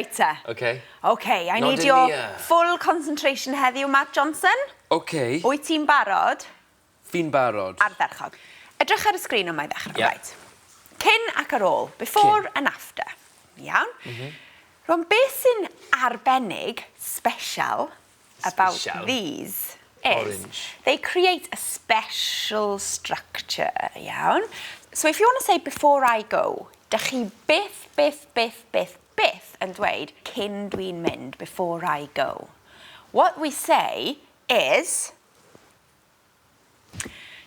Right te. Okay. Okay, I need Nod in your the air. full concentration heddiw, Matt Johnson. Okay. Wyt ti'n barod? Fi'n barod. Ar ddechrau. Edrych ar y sgrin yma i ddechrau. Yeah. Right. Cyn ac ar ôl. Before and after. Iawn? Rwan, beth sy'n arbennig, special, about these is Orange. they create a special structure, iawn? So if you want to say before I go, dych chi byth yn dweud cyn dwi'n mynd, before I go. What we say is,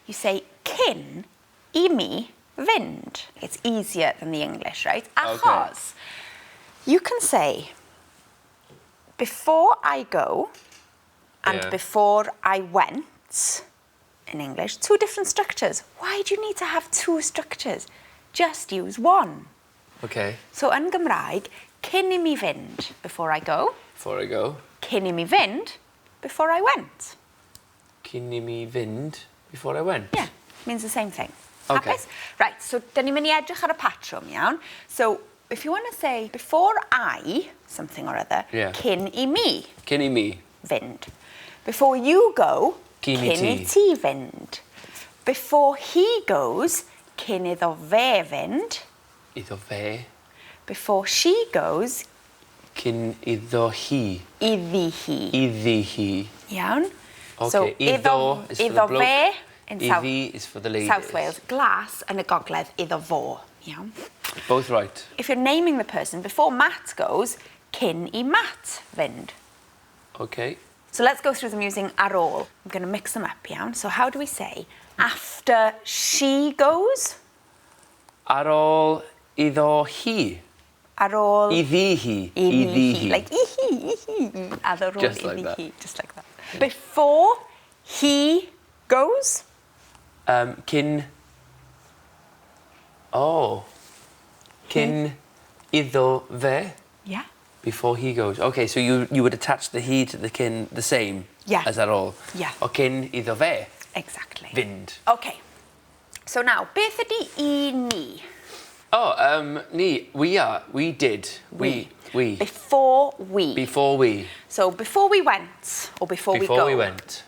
you say cyn I mi fynd. It's easier than the English, right? Achos, you can say before I go and before I went, in English, two different structures. Why do you need to have two structures? Just use one. Okay. So yn Gymraeg, cyn I mi fynd, before I go. Before I go. Cyn I mi fynd, before I went. Cyn I mi fynd before I went. Yeah, means the same thing. Okay. Hapus? Right, so dyn ni'n mynd I edrych ar y patrwm, iawn? So, if you want to say, before I, something or other, cyn I mi. Cyn I mi. Fynd. Before you go, Cyn I ti fynd. Before he goes, cyn iddo fe fynd. Iddo fe. Before she goes, Cyn iddo hi. iddi hi. Iddi hi. Iawn? Okay, So, iddo is for the bloke. fe in Iddi is for the ladies. South Wales. Glas yn y gogledd, iddo fo. Iawn? Both right. If you're naming the person, before Matt goes, cyn I Matt fynd. Okay. So let's go through them using ar ôl. I'm going to mix them up, iawn? So how do we say after she goes? Ar ôl iddo hi. Ar ôl... Iddi hi. Iddi hi. Like ihi. Ar ôl Just like iddi that. hi. Just like that. Before he goes? Cyn... Oh. Cyn iddo fe. Yeah. Before he goes. Okay, so you would attach the he to the cyn the same as ar ôl. Yeah. O cyn iddo fe. Exactly. Fynd. Okay. So now, beth ydi I ni? Oh, ni. We did. We. Before we. Before we. So before we went, or before we go. Before we went.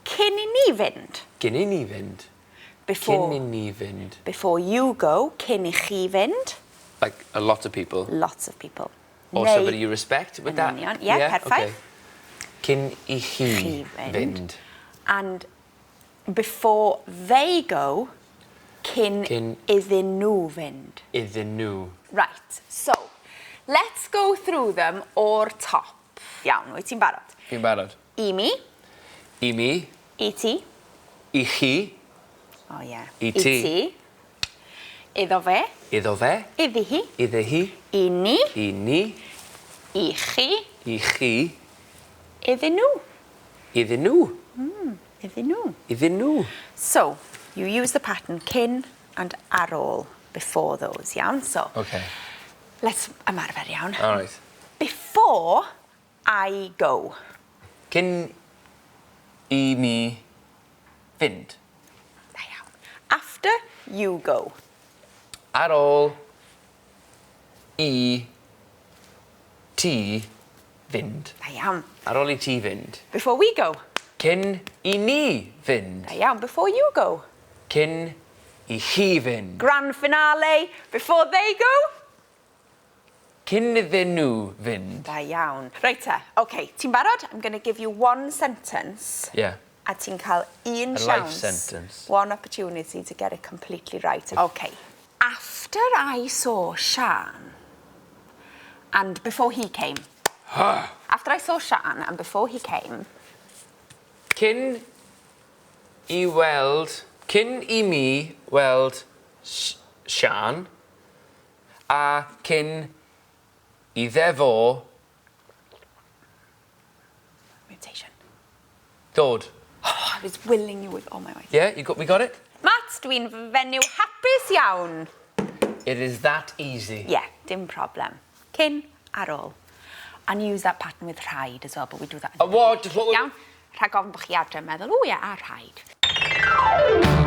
Cyn I ni fynd. Cyn I ni fynd. Before. Cyn I ni fynd. Before you go, cyn I chi fynd. Like a lot of people. Lots of people. Or somebody you respect with that. Yeah, perfect. Okay. Cyn I chi fynd. And before they go, cyn iddyn nhw fynd. Iddyn nhw. Right, so let's go through them o'r top. Iawn, wyt ti'n barod? Fi'n barod. I mi. I mi. I ti. I chi. Oh, yeah. I ti. Iddo fe. Iddo fe. Iddi hi. Iddi hi. I ni. I ni. I chi. I chi. Iddyn nhw. Iddyn nhw. Iddyn nhw. Iddyn nhw. So, you use the pattern cyn and ar ôl before those, iawn? So, let's ymarfer, iawn. All right. Before I go. Cyn I mi fynd. Da iawn. After you go. Ar ôl I ti fynd. Da iawn. Ar ôl I ti fynd. Before we go. Cyn I ni fynd. Da iawn. Before you go. Cyn I chi fynd. Grand finale. Before they go. Cyn iddyn nhw fynd. Da iawn. Right te. Okay, ti'n barod? I'm going to give you one sentence. Yeah. A ti'n cael un A chance. life sentence. One opportunity to get it completely right. Okay. After I saw Sian, and before he came. After I saw Sian, and before he came. Cyn I weld... Cyn I mi weld Sian, a cyn iddo fo... Mutation. Dod. Oh, I was willing you with all my might. Yeah, we got it? Matt, dwi'n fenyw hapus iawn. It is that easy. Yeah, dim problem. Cyn ar ôl. And use that pattern with rhaid as well, but we do that. What? Iawn? Rhag ofn bod chi adre yn meddwl, o ie, a rhaid.